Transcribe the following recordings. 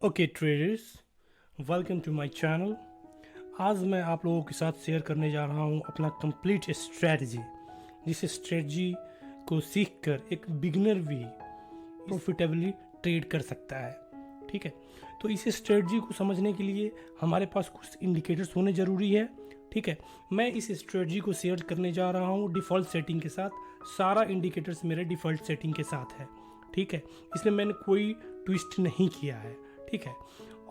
Okay traders, welcome to my channel. आज मैं आप लोगों के साथ शेयर करने जा रहा हूं अपना कंप्लीट स्ट्रेटजी, जिस स्ट्रेटजी को सीखकर एक बिगिनर भी प्रॉफिटेबली ट्रेड कर सकता है। ठीक है, तो इस स्ट्रेटजी को समझने के लिए हमारे पास कुछ इंडिकेटर्स होने ज़रूरी है। ठीक है, मैं इस स्ट्रेटजी को शेयर करने जा रहा हूँ डिफ़ॉल्ट सेटिंग के साथ। सारा इंडिकेटर्स मेरे डिफ़ॉल्ट सेटिंग के साथ है। ठीक है, इसमें मैंने कोई ट्विस्ट नहीं किया है। ठीक है,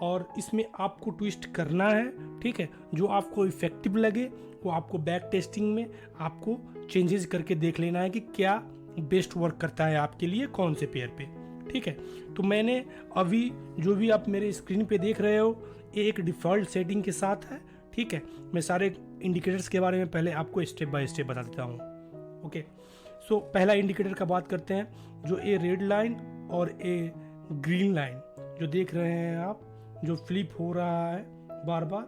और इसमें आपको ट्विस्ट करना है। ठीक है, जो आपको इफेक्टिव लगे वो आपको बैक टेस्टिंग में आपको चेंजेस करके देख लेना है कि क्या बेस्ट वर्क करता है आपके लिए कौन से पेयर पे। ठीक है, तो मैंने अभी जो भी आप मेरे स्क्रीन पे देख रहे हो ये एक डिफ़ॉल्ट सेटिंग के साथ है। ठीक है, मैं सारे इंडिकेटर्स के बारे में पहले आपको स्टेप बाय स्टेप बता देता हूँ। ओके, सो पहला इंडिकेटर का बात करते हैं, जो ए रेड लाइन और ए ग्रीन लाइन जो देख रहे हैं आप, जो फ्लिप हो रहा है बार बार,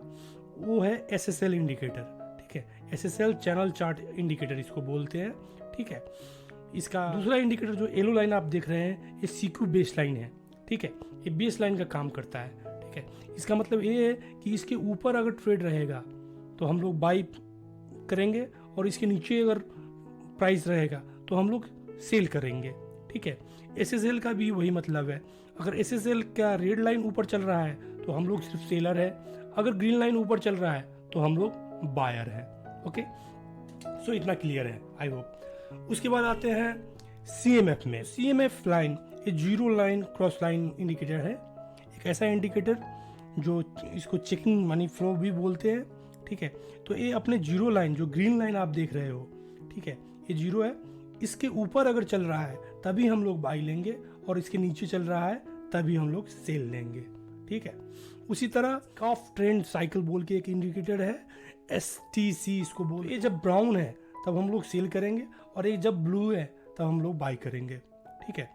वो है SSL इंडिकेटर। ठीक है, SSL चैनल चार्ट इंडिकेटर इसको बोलते हैं। ठीक है, इसका दूसरा इंडिकेटर जो येलो लाइन आप देख रहे हैं ये CQ बेस लाइन है। ठीक है, ये बेस लाइन का काम करता है। ठीक है, इसका मतलब ये है कि इसके ऊपर अगर ट्रेड रहेगा तो हम लोग बाई करेंगे, और इसके नीचे अगर प्राइस रहेगा तो हम लोग सेल करेंगे। ठीक है, SSL का भी वही मतलब है। अगर SSL का रेड लाइन ऊपर चल रहा है तो हम लोग सिर्फ सेलर है, अगर ग्रीन लाइन ऊपर चल रहा है तो हम लोग बायर है। ओके, सो इतना क्लियर है, आई होप। उसके बाद आते हैं CMF में। CMF लाइन ये zero line cross line indicator है, एक ऐसा इंडिकेटर जो इसको चेकिंग मनी फ्लो भी बोलते हैं। ठीक है, तो ये अपने जीरो लाइन जो ग्रीन लाइन आप देख रहे हो, ठीक है, ये जीरो है, इसके ऊपर अगर चल रहा है तभी हम लोग बाई लेंगे, और इसके नीचे चल रहा है तभी हम लोग सेल लेंगे। ठीक है, उसी तरह कॉफ ट्रेंड साइकिल बोल के एक इंडिकेटर है, STC इसको बोल। ये जब ब्राउन है तब हम लोग सेल करेंगे, और ये जब ब्लू है तब हम लोग बाई करेंगे। ठीक है,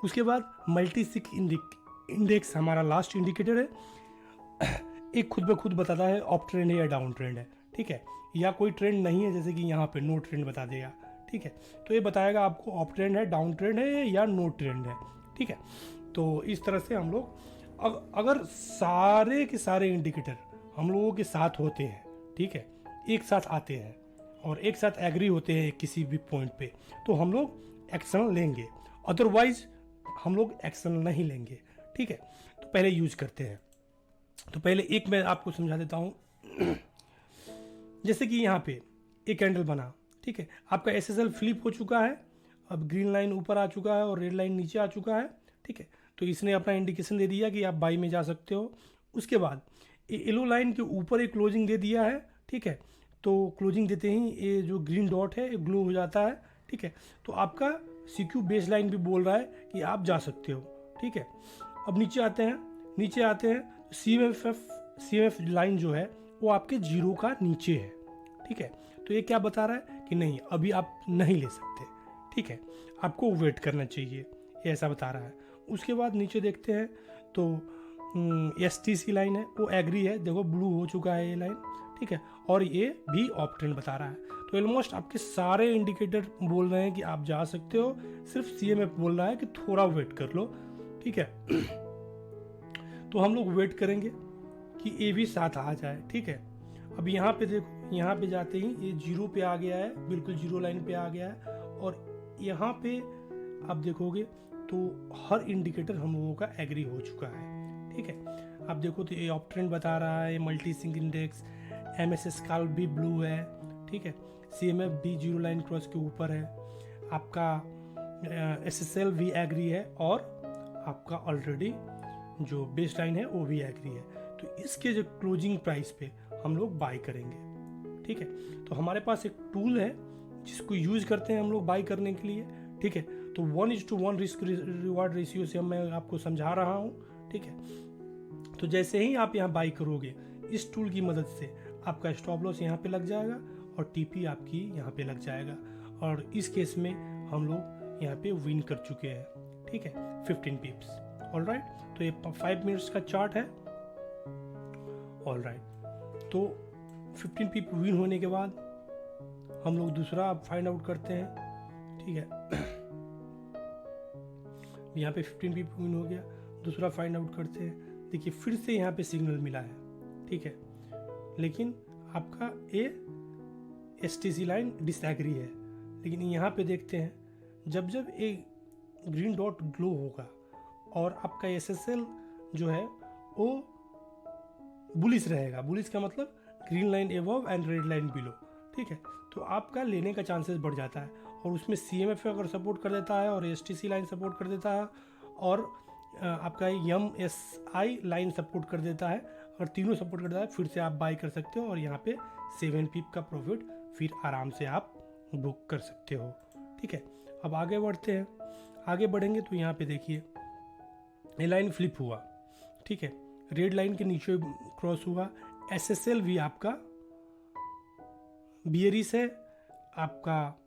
उसके बाद मल्टीसिक इंडेक्स हमारा लास्ट इंडिकेटर है। एक खुद ब खुद बताता है अप ट्रेंड है या डाउन ट्रेंड है। ठीक है, या कोई ट्रेंड नहीं है, जैसे कि यहाँ पे नो ट्रेंड बता देगा। ठीक है, तो ये बताएगा आपको अप ट्रेंड है, डाउन ट्रेंड है या नो ट्रेंड है। ठीक है, तो इस तरह से हम लोग अगर सारे के सारे इंडिकेटर हम लोगों के साथ होते हैं, ठीक है, एक साथ आते हैं और एक साथ एग्री होते हैं किसी भी पॉइंट पे, तो हम लोग एक्शन लेंगे, अदरवाइज हम लोग एक्शन नहीं लेंगे। ठीक है, तो पहले यूज करते हैं। तो पहले एक मैं आपको समझा देता हूँ। जैसे कि यहाँ पे एक कैंडल बना, ठीक है, आपका SSL फ्लिप हो चुका है, अब ग्रीन लाइन ऊपर आ चुका है और रेड लाइन नीचे आ चुका है। ठीक है, तो इसने अपना इंडिकेशन दे दिया कि आप बाई में जा सकते हो। उसके बाद येलो लाइन के ऊपर एक क्लोजिंग दे दिया है। ठीक है, तो क्लोजिंग देते ही ये जो ग्रीन डॉट है ये ग्लो हो जाता है। ठीक है, तो आपका CQ बेस लाइन भी बोल रहा है कि आप जा सकते हो। ठीक है, अब नीचे आते हैं। CMF लाइन जो है वो आपके जीरो का नीचे है। ठीक है, तो ये क्या बता रहा है कि नहीं, अभी आप नहीं ले सकते। ठीक है, आपको वेट करना चाहिए, ये ऐसा बता रहा है। उसके बाद नीचे देखते हैं तो STC लाइन है, वो एग्री है, देखो ब्लू हो चुका है ये लाइन। ठीक है, और ये भी ऑप ट्रेंड बता रहा है। तो ऑलमोस्ट आपके सारे इंडिकेटर बोल रहे हैं कि आप जा सकते हो, सिर्फ CMF बोल रहा है कि थोड़ा वेट कर लो। ठीक है, तो हम लोग वेट करेंगे कि ये भी साथ आ जाए। ठीक है, अब यहाँ पे देखो, यहाँ पे जाते ही ये जीरो पे आ गया है, बिल्कुल जीरो लाइन पे आ गया है, और यहाँ पे आप देखोगे तो हर इंडिकेटर हम लोगों का एग्री हो चुका है। ठीक है, आप देखो तो ये अप ट्रेंड बता रहा है, multi sync index, MS scalp भी ब्लू है। ठीक है, CMF भी जीरो लाइन क्रॉस के ऊपर है, आपका SSL भी एग्री है, और आपका ऑलरेडी जो बेस लाइन है वो भी एग्री है। तो इसके जो क्लोजिंग प्राइस पे हम लोग बाई करेंगे। ठीक है, तो हमारे पास एक टूल है जिसको यूज करते हैं हम लोग बाई करने के लिए। ठीक है, तो 1:1 रिस्क रिवार्ड रेशियो से मैं आपको समझा रहा हूँ। ठीक है, तो जैसे ही आप यहाँ बाई करोगे इस टूल की मदद से आपका स्टॉप लॉस यहाँ पे लग जाएगा और TP आपकी यहाँ पे लग जाएगा, और इस केस में हम लोग यहाँ पे विन कर चुके हैं। ठीक है, 15 पिप्स। ऑलराइट, तो ये 5 मिनट्स का चार्ट है। ऑलराइट, तो 15 पिप विन होने के बाद हम लोग दूसरा फाइंड आउट करते हैं। ठीक है, यहाँ पे 15 पिप विन हो गया, दूसरा फाइंड आउट करते हैं। देखिए फिर से यहाँ पे सिग्नल मिला है, ठीक है, लेकिन आपका ए STC लाइन डिसएग्री है। लेकिन यहाँ पे देखते हैं, जब जब ए ग्रीन डॉट ग्लो होगा और आपका SSL जो है वो बुलिश रहेगा। बुलिश का मतलब green line above and red line below, ठीक है, तो आपका लेने का चांसेस बढ़ जाता है। और उसमें CMF अगर सपोर्ट कर देता है और STC लाइन सपोर्ट कर देता है और आपका MSI लाइन सपोर्ट कर देता है, अगर तीनों सपोर्ट कर देता है, फिर से आप बाई कर सकते हो और यहाँ पे 7 पिप का प्रॉफिट फिर आराम से आप बुक कर सकते हो, ठीक है। अब आगे बढ़ते हैं। आगे बढ़ेंगे तो यहाँ पे देखिए ये लाइन फ्लिप हुआ, ठीक है, रेड लाइन के नीचे क्रॉस हुआ। SSL भी आपका बियरिश है, आपका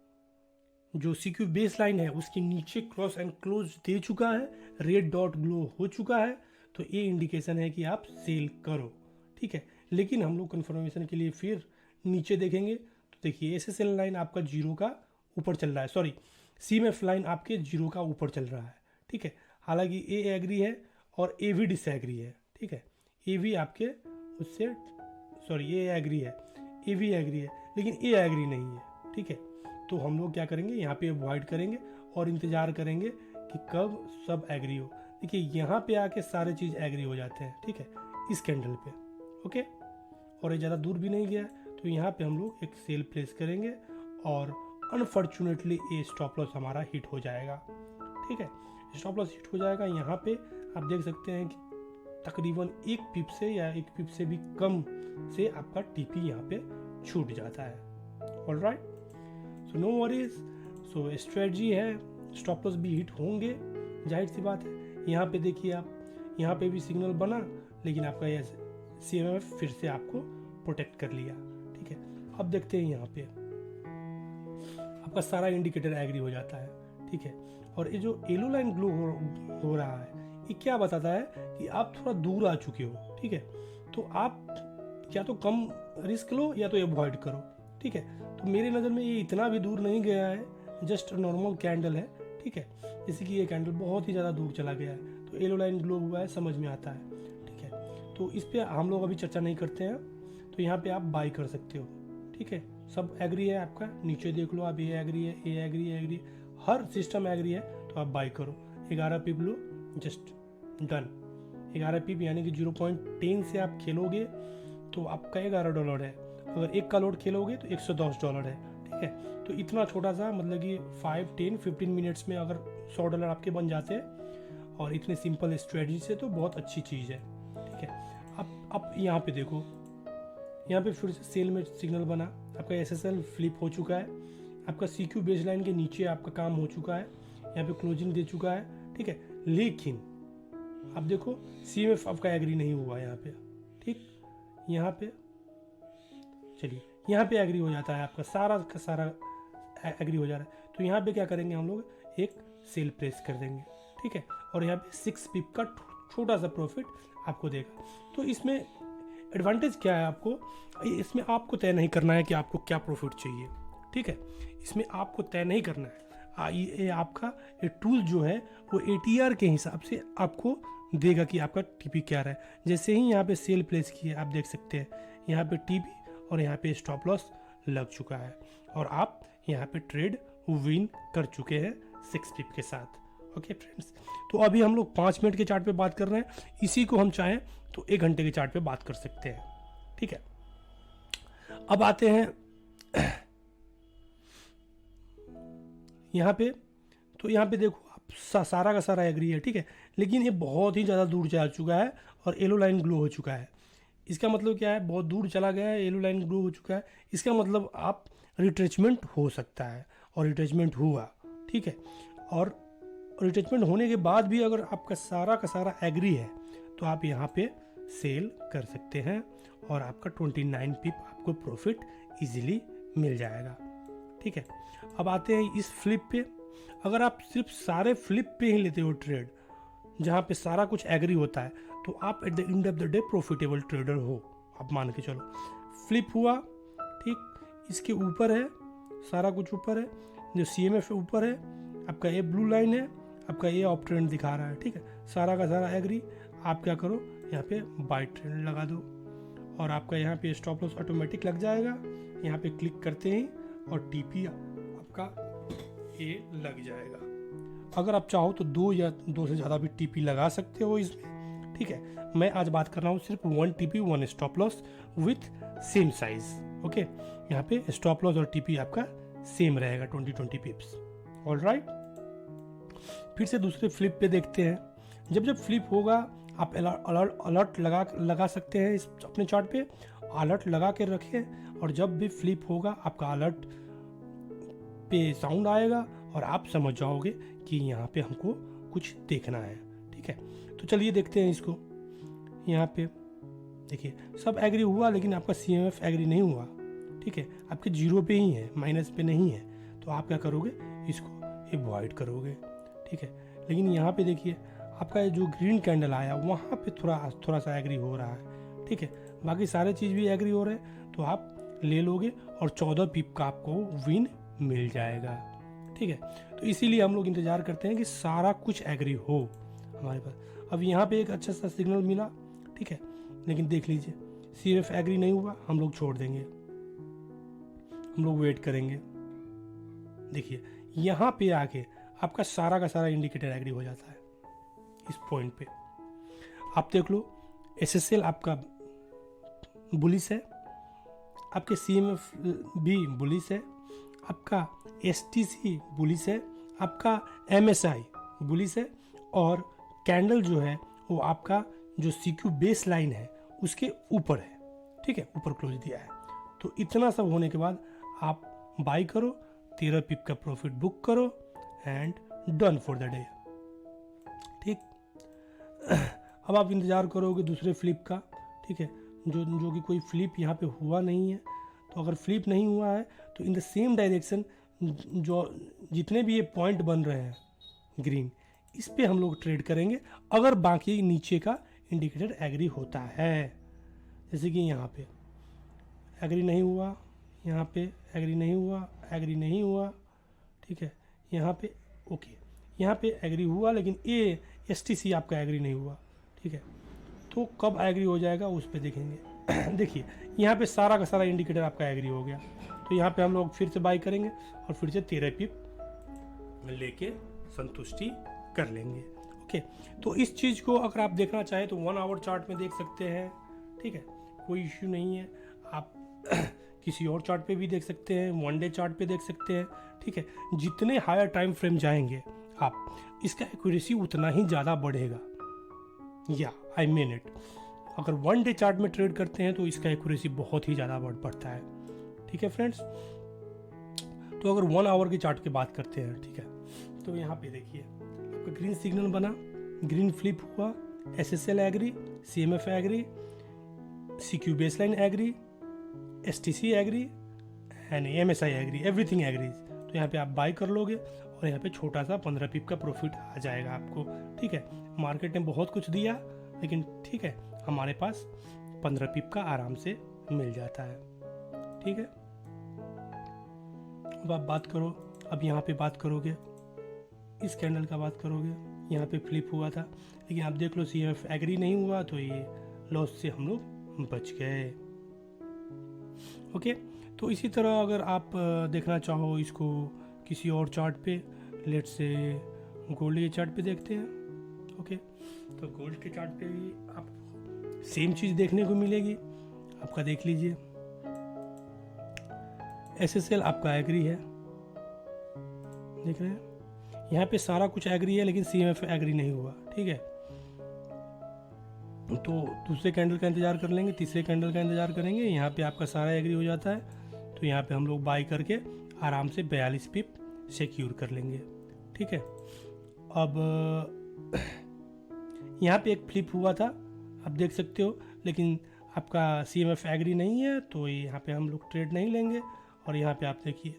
जो CQ बेस लाइन है उसके नीचे क्रॉस एंड क्लोज दे चुका है, रेड डॉट ग्लो हो चुका है, तो ये इंडिकेशन है कि आप सेल करो, ठीक है। लेकिन हम लोग कंफर्मेशन के लिए फिर नीचे देखेंगे तो देखिए SSL लाइन आपका 0 का ऊपर चल रहा है, सॉरी CMF लाइन आपके 0 का ऊपर चल रहा है, ठीक है। हालांकि ए एग्री है और ए भी डिसएग्री है, ठीक है। ए भी आपके उससे सॉरी ए एग्री है, ए भी एग्री है, लेकिन ए एग्री नहीं है, ठीक है। तो हम लोग क्या करेंगे, यहाँ पे अवॉइड करेंगे और इंतज़ार करेंगे कि कब सब एग्री हो। देखिए यहाँ पे आके सारे चीज़ एग्री हो जाते हैं, ठीक है, इस कैंडल पे, ओके। और ये ज़्यादा दूर भी नहीं गया, तो यहाँ पे हम लोग एक सेल प्लेस करेंगे और अनफॉर्चुनेटली ये स्टॉप लॉस हमारा हिट हो जाएगा, ठीक है। स्टॉप लॉस हिट हो जाएगा। यहाँ पे आप देख सकते हैं कि तकरीबन 1 पिप से या 1 पिप से भी कम से आपका TP यहाँ पे छूट जाता है। Alright, so no worries. So strategy है, स्टॉप लॉस भी हिट होंगे, जाहिर सी बात है। यहाँ पे देखिए आप, यहाँ पे भी सिग्नल बना, लेकिन आपका ये CMF फिर से आपको प्रोटेक्ट कर लिया, ठीक है। अब देखते हैं यहाँ पे आपका सारा इंडिकेटर एग्री हो जाता है, ठीक है। और ये जो येलो लाइन ग्लो हो रहा है, ये क्या बताता है कि आप थोड़ा दूर आ चुके हो, ठीक है। तो आप या तो कम रिस्क लो या तो अवॉइड करो, ठीक है। तो मेरी नज़र में ये इतना भी दूर नहीं गया है, जस्ट नॉर्मल कैंडल है, ठीक है। जैसे कि ये कैंडल बहुत ही ज़्यादा दूर चला गया है, तो येलो लाइन ग्लो हुआ है, समझ में आता है, ठीक है। तो इस पर हम लोग अभी चर्चा नहीं करते हैं। तो यहाँ पे आप बाई कर सकते हो, ठीक है। सब एग्री है आपका, नीचे देख लो आप, ये एग्री है, ये एग्री है, एग्री, हर सिस्टम एग्री है, तो आप बाई करो। 11 पिप लो, जस्ट डन। 11 पिप यानी कि 0.10 से आप खेलोगे तो आपका $11 है। अगर एक का लोड खेलोगे तो $110 है, ठीक है। तो इतना छोटा सा, मतलब कि 5, 10, 15 मिनट्स में अगर $100 आपके बन जाते हैं और इतने सिंपल स्ट्रेटजी से, तो बहुत अच्छी चीज़ है, ठीक है। अब यहाँ पे देखो, यहाँ पे फिर से सेल में सिग्नल बना, आपका SSL फ्लिप हो चुका है, आपका CQ बेस लाइन के नीचे आपका काम हो चुका है, यहाँ पे क्लोजिंग दे चुका है, ठीक है। लेकिन अब देखो CMF आपका एग्री नहीं हुआ यहाँ पे, ठीक। यहाँ पे चलिए, यहाँ पे एग्री हो जाता है, आपका सारा का सारा एग्री हो जा रहा है। तो यहाँ पे क्या करेंगे हम लोग, एक सेल प्रेस कर देंगे, ठीक है। और यहाँ पे 6 पिप का छोटा सा प्रॉफिट आपको देगा। तो इसमें एडवांटेज क्या है आपको, इसमें आपको तय नहीं करना है कि आपको क्या प्रॉफिट चाहिए, ठीक है। इसमें आपको तय नहीं करना है। ये आपका ये टूल जो है वो ATR के हिसाब से आपको देगा कि आपका TP क्या रहा है। जैसे ही यहाँ पे सेल प्लेस किए, आप देख सकते हैं यहाँ पे TP और यहाँ पे स्टॉप लॉस लग चुका है और आप यहाँ पे ट्रेड विन कर चुके हैं 6 पिप के साथ। ओके फ्रेंड्स, तो अभी हम लोग 5 मिनट के चार्ट पे बात कर रहे हैं, इसी को हम चाहें तो 1 घंटे के चार्ट पे बात कर सकते हैं, ठीक है। अब आते हैं यहाँ पे, तो यहाँ पे देखो आप सारा का सारा एग्री है, ठीक है। लेकिन ये बहुत ही ज़्यादा दूर जा चुका है और येलो लाइन ग्लो हो चुका है। इसका मतलब क्या है, बहुत दूर चला गया है, येलो लाइन ग्लो हो चुका है, इसका मतलब आप रिट्रेचमेंट हो सकता है और रिट्रेचमेंट हुआ, ठीक है। और रिट्रेचमेंट होने के बाद भी अगर आपका सारा का सारा एग्री है तो आप यहाँ पे सेल कर सकते हैं और आपका 29 पिप आपको प्रॉफिट इजीली मिल जाएगा, ठीक है। अब आते हैं इस फ्लिप पे। अगर आप सिर्फ सारे फ्लिप पे ही लेते हो ट्रेड, जहाँ पे सारा कुछ एग्री होता है, तो आप at the end of the day profitable trader हो, आप मान के चलो। फ्लिप हुआ, ठीक, इसके ऊपर है, सारा कुछ ऊपर है, जो CMF ऊपर है, आपका ये ब्लू लाइन है, आपका ये ऑप ट्रेंड दिखा रहा है, ठीक है। सारा का सारा एग्री, आप क्या करो, यहाँ पे बाय ट्रेंड लगा दो और आपका यहाँ पे स्टॉप लॉस ऑटोमेटिक लग जाएगा। यहाँ पे क्लिक करते ही और टीपी आपका ये लग जाएगा। अगर आप चाहो तो 2 या 2 से ज़्यादा भी टीपी लगा सकते हो इसमें, ठीक है। मैं आज बात कर रहा हूँ सिर्फ 1 TP 1 stop loss with same size. Okay, यहाँ पे स्टॉप लॉस और टीपी आपका सेम रहेगा 20 पिप्स। ऑल राइट, फिर से दूसरे फ्लिप पे देखते हैं। जब फ्लिप होगा आप अलर्ट लगा सकते हैं इस अपने चार्ट पे, अलर्ट लगा के रखें और जब भी फ्लिप होगा आपका अलर्ट पे साउंड आएगा और आप समझ जाओगे कि यहाँ पे हमको कुछ देखना है, ठीक है। तो चलिए देखते हैं इसको। यहाँ पे देखिए सब एग्री हुआ लेकिन आपका CMF एग्री नहीं हुआ, ठीक है। आपके 0 पे ही है, माइनस पे नहीं है। तो आप क्या करोगे, इसको अवॉइड करोगे, ठीक है। लेकिन यहाँ पे देखिए आपका जो ग्रीन कैंडल आया वहाँ पे थोड़ा सा एग्री हो रहा है, ठीक है। बाकी सारे चीज़ भी एग्री हो रहे हैं तो आप ले लोगे और 14 पिप का आपको विन मिल जाएगा, ठीक है। तो इसीलिए हम लोग इंतज़ार करते हैं कि सारा कुछ एग्री हो हमारे पास। अब यहाँ पे एक अच्छा सा सिग्नल मिला, ठीक है, लेकिन देख लीजिए CMF एग्री नहीं हुआ, हम लोग छोड़ देंगे, हम लोग वेट करेंगे। देखिए यहाँ पे आके आपका सारा का सारा इंडिकेटर एग्री हो जाता है इस पॉइंट पे। आप देख लो SSL आपका बुलिश है, आपके CMF भी बुलिश है, आपका STC बुलिश है, आपका MSI बुलिश है और कैंडल जो है वो आपका जो CQ बेस लाइन है उसके ऊपर है, ठीक है, ऊपर क्लोज दिया है। तो इतना सब होने के बाद आप बाई करो, 13 पिप का प्रॉफिट बुक करो and done for the day, ठीक। अब आप इंतज़ार करोगे दूसरे फ्लिप का, ठीक है, जो कि कोई फ्लिप यहाँ पे हुआ नहीं है। तो अगर फ्लिप नहीं हुआ है तो इन द सेम डायरेक्शन जो जितने भी ये पॉइंट बन रहे हैं ग्रीन, इस पे हम लोग ट्रेड करेंगे अगर बाकी नीचे का इंडिकेटर एग्री होता है। जैसे कि यहाँ पे एग्री नहीं हुआ, यहाँ पे एग्री नहीं हुआ, एग्री नहीं हुआ, ठीक है, यहाँ पे ओके, यहाँ पे एग्री हुआ लेकिन ये STC आपका एग्री नहीं हुआ, ठीक है। तो कब एग्री हो जाएगा उस पे देखेंगे। देखिए यहाँ पे सारा का सारा इंडिकेटर आपका एग्री हो गया, तो यहाँ पे हम लोग फिर से बाई करेंगे और फिर से 13 पिप लेके संतुष्टि कर लेंगे। ओके, तो इस चीज़ को अगर आप देखना चाहें तो 1 आवर चार्ट में देख सकते हैं, ठीक है, कोई इश्यू नहीं है। आप किसी और चार्ट पे भी देख सकते हैं, 1 डे चार्ट पे देख सकते हैं, ठीक है। जितने हायर टाइम फ्रेम जाएंगे आप, इसका एक्यूरेसी उतना ही ज़्यादा बढ़ेगा। या आई मीन इट, अगर 1 डे चार्ट में ट्रेड करते हैं तो इसका एक्यूरेसी बहुत ही ज़्यादा बढ़ता है, ठीक है फ्रेंड्स। तो अगर 1 आवर के चार्ट की बात करते हैं, ठीक है, तो यहाँ पे देखिए आपका ग्रीन सिग्नल बना, ग्रीन फ्लिप हुआ, SSL agree, CMF agree, CQ baseline agree, STC agree and MSI agree, everything agrees. तो यहाँ पे आप बाई कर लोगे और यहाँ पे छोटा सा 15 पिप का प्रॉफिट आ जाएगा आपको, ठीक है। मार्केट ने बहुत कुछ दिया लेकिन ठीक है, हमारे पास 15 पिप का आराम से मिल जाता है, ठीक है। अब आप बात करो, अब यहाँ पे बात करोगे, इस कैंडल का बात करोगे, यहाँ पे फ्लिप हुआ था लेकिन आप देख लो CMF एग्री नहीं हुआ तो ये लॉस से हम लोग बच गए। ओके, तो इसी तरह अगर आप देखना चाहो इसको किसी और चार्ट पे, लेट से गोल्ड के चार्ट पे देखते हैं। ओके, तो गोल्ड के चार्ट पे भी आप सेम चीज़ देखने को मिलेगी। आपका देख लीजिए SSL आपका एग्री है, देख रहे हैं, यहाँ पे सारा कुछ एग्री है लेकिन CMF एग्री नहीं हुआ, ठीक है। तो दूसरे कैंडल का इंतज़ार कर लेंगे, तीसरे कैंडल का इंतज़ार करेंगे, यहाँ पे आपका सारा एग्री हो जाता है तो यहाँ पे हम लोग बाई करके आराम से 42 पिप सिक्योर कर लेंगे, ठीक है। अब यहाँ पे एक फ्लिप हुआ था, आप देख सकते हो, लेकिन आपका CMF एग्री नहीं है तो यहाँ पे हम लोग ट्रेड नहीं लेंगे। और यहाँ पे आप देखिए,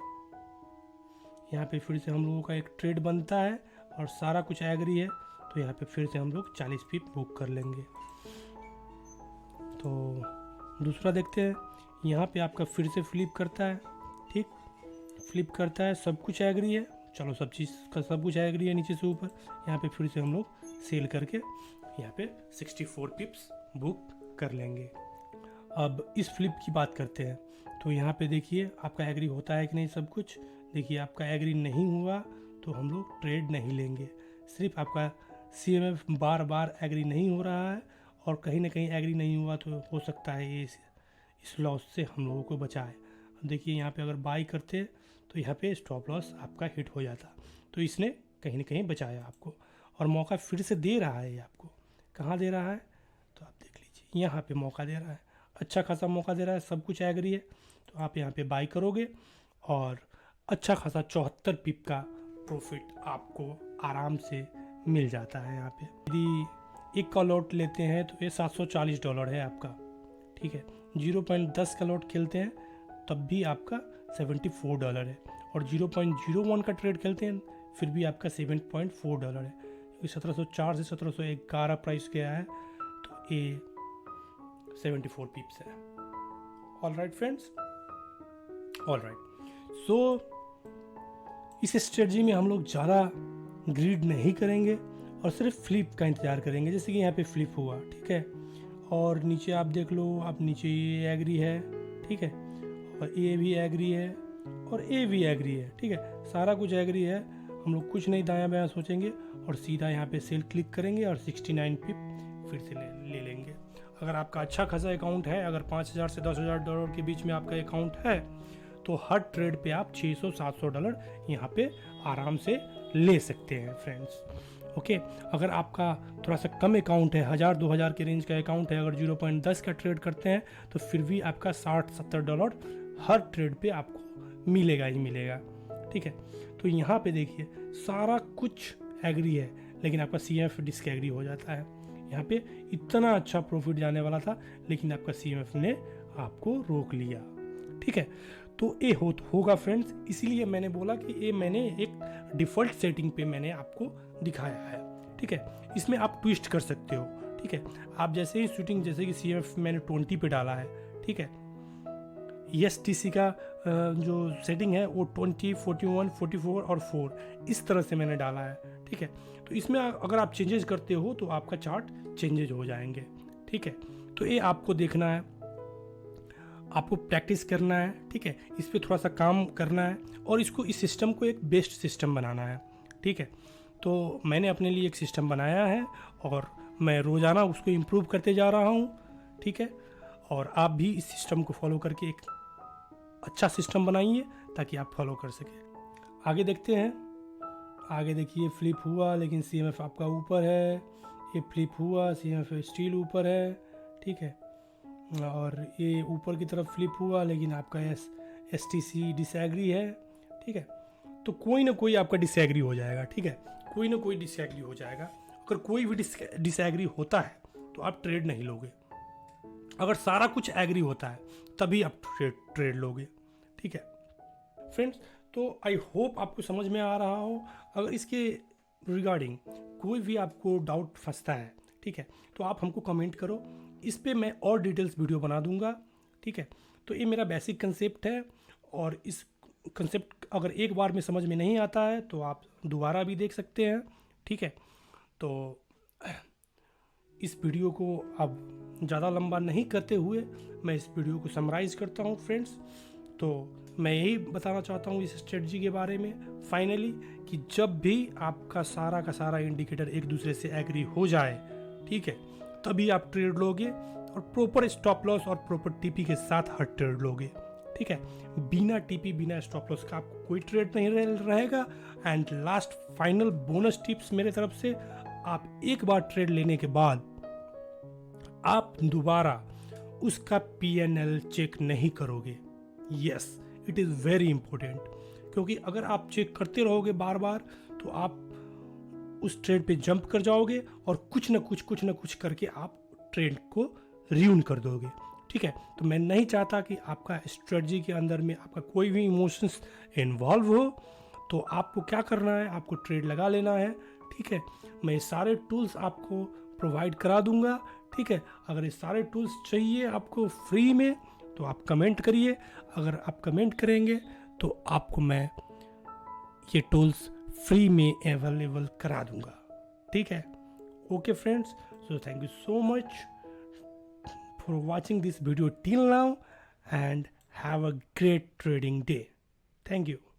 यहाँ पे फिर से हम लोगों का एक ट्रेड बनता है और सारा कुछ एग्री है तो यहाँ पे फिर से हम लोग 40 पिप बुक कर लेंगे। तो दूसरा देखते हैं, यहाँ पे आपका फिर से फ्लिप करता है, ठीक, फ्लिप करता है, सब कुछ एग्री है, चलो सब चीज़ का सब कुछ एग्री है नीचे से ऊपर। यहाँ पे फिर से हम लोग सेल करके यहाँ पे 64 पिप्स बुक कर लेंगे। अब इस फ्लिप की बात करते हैं। तो यहाँ पे देखिए आपका एग्री होता है कि नहीं सब कुछ। देखिए आपका एग्री नहीं हुआ तो हम लोग ट्रेड नहीं लेंगे। सिर्फ आपका CMF बार बार एग्री नहीं हो रहा है और कहीं ना कहीं एग्री नहीं हुआ तो हो सकता है ये इस लॉस से हम लोगों को बचाए। देखिए यहाँ पे अगर बाई करते तो यहाँ पे स्टॉप लॉस आपका हिट हो जाता, तो इसने कहीं ना कहीं बचाया आपको और मौका फिर से दे रहा है। ये आपको कहाँ दे रहा है तो आप देख लीजिए, यहाँ पे मौका दे रहा है, अच्छा खासा मौका दे रहा है, सब कुछ एग्री है। तो आप यहाँ पे बाई करोगे और अच्छा खासा 74 पिप का प्रॉफिट आपको आराम से मिल जाता है। यहाँ पे यदि एक का लॉट लेते हैं तो ये $740 है आपका, ठीक है। 0.10 का लॉट खेलते हैं तब भी आपका $74 है और 0.01 का ट्रेड खेलते हैं फिर भी आपका $7.4 है। 1704 से 1711 प्राइस गया है तो ये 74 पिप्स है। All right friends, all right. So इस स्ट्रेटजी में हम लोग ज़्यादा ग्रीड नहीं करेंगे और सिर्फ फ्लिप का इंतज़ार करेंगे। जैसे कि यहाँ पे फ्लिप हुआ, ठीक है, और नीचे आप देख लो, आप नीचे ये एग्री है, ठीक है, और ए भी एग्री है और ए भी एग्री है, ठीक है, सारा कुछ एग्री है। हम लोग कुछ नहीं दायां बायां सोचेंगे और सीधा यहाँ पे सेल क्लिक करेंगे और 69 पिप फिर से ले लेंगे। अगर आपका अच्छा खासा अकाउंट है, अगर $5,000 से $10,000 के बीच में आपका अकाउंट है तो हर ट्रेड पे आप $600-700 यहाँ पे आराम से ले सकते हैं फ्रेंड्स। ओके, अगर आपका थोड़ा सा कम अकाउंट है, 1000-2000 के रेंज का अकाउंट है, अगर 0.10 का ट्रेड करते हैं तो फिर भी आपका $60-70 हर ट्रेड पे आपको मिलेगा ही मिलेगा, ठीक है। तो यहाँ पे देखिए सारा कुछ एग्री है लेकिन आपका CMF डिस्क एग्री हो जाता है। यहाँ पे इतना अच्छा प्रॉफिट जाने वाला था लेकिन आपका CMF ने आपको रोक लिया, ठीक है। तो ये होगा फ्रेंड्स, इसीलिए मैंने बोला कि ये मैंने एक डिफ़ॉल्ट सेटिंग पे मैंने आपको दिखाया है, ठीक है। इसमें आप ट्विस्ट कर सकते हो, ठीक है। आप जैसे ही शूटिंग, जैसे कि CMF मैंने 20 पे डाला है, ठीक है, STC का जो सेटिंग है वो 20, 41, 44 और 4 इस तरह से मैंने डाला है, ठीक है। तो इसमें अगर आप चेंजेस करते हो तो आपका चार्ट चेंजेज हो जाएंगे, ठीक है। तो ये आपको देखना है, आपको प्रैक्टिस करना है, ठीक है, इस पर थोड़ा सा काम करना है और इसको, इस सिस्टम को एक बेस्ट सिस्टम बनाना है, ठीक है। तो मैंने अपने लिए एक सिस्टम बनाया है और मैं रोज़ाना उसको इम्प्रूव करते जा रहा हूँ, ठीक है। और आप भी इस सिस्टम को फॉलो करके एक अच्छा सिस्टम बनाइए ताकि आप फॉलो कर सकें। आगे देखते हैं। आगे देखिए फ्लिप हुआ लेकिन CMF आपका ऊपर है, ये फ्लिप हुआ CMF स्टील ऊपर है, ठीक है, और ये ऊपर की तरफ फ्लिप हुआ लेकिन आपका STC डिसएग्री है, ठीक है। तो कोई ना कोई आपका डिसएग्री हो जाएगा, ठीक है, कोई ना कोई डिसएग्री हो जाएगा। अगर कोई भी डिसएग्री होता है तो आप ट्रेड नहीं लोगे, अगर सारा कुछ एग्री होता है तभी आप ट्रेड लोगे, ठीक है फ्रेंड्स। तो आई होप आपको समझ में आ रहा हो। अगर इसके रिगार्डिंग कोई भी आपको डाउट फंसता है, ठीक है, तो आप हमको कमेंट करो, इस पे मैं और डिटेल्स वीडियो बना दूंगा, ठीक है। तो ये मेरा बेसिक कंसेप्ट है और इस कंसेप्ट अगर एक बार में समझ में नहीं आता है तो आप दोबारा भी देख सकते हैं, ठीक है। तो इस वीडियो को अब ज़्यादा लंबा नहीं करते हुए मैं इस वीडियो को समराइज़ करता हूँ फ्रेंड्स। तो मैं यही बताना चाहता हूँ इस स्ट्रेटजी के बारे में फाइनली, कि जब भी आपका सारा का सारा इंडिकेटर एक दूसरे से एग्री हो जाए, ठीक है, तभी आप ट्रेड लोगे और प्रॉपर स्टॉप लॉस और प्रॉपर TP के साथ हर ट्रेड लोगे, ठीक है। बिना TP बिना स्टॉप लॉस का आपको कोई ट्रेड नहीं रहेगा। And last final bonus tips मेरे तरफ से, आप एक बार ट्रेड लेने के बाद आप दोबारा उसका PNL चेक नहीं करोगे। Yes, it is very important, क्योंकि अगर आप चेक करते रहोगे बार बार तो आप उस ट्रेड पे जंप कर जाओगे और कुछ ना कुछ करके आप ट्रेड को रियून कर दोगे, ठीक है। तो मैं नहीं चाहता कि आपका स्ट्रेटजी के अंदर में आपका कोई भी इमोशंस इन्वॉल्व हो। तो आपको क्या करना है, आपको ट्रेड लगा लेना है, ठीक है। मैं सारे टूल्स आपको प्रोवाइड करा दूंगा, ठीक है। अगर ये सारे टूल्स चाहिए आपको फ्री में तो आप कमेंट करिए, अगर आप कमेंट करेंगे तो आपको मैं ये टूल्स फ्री में अवेलेबल करा दूंगा, ठीक है। Okay friends, so thank you so much, for watching this video till now and have a great trading day. Thank you.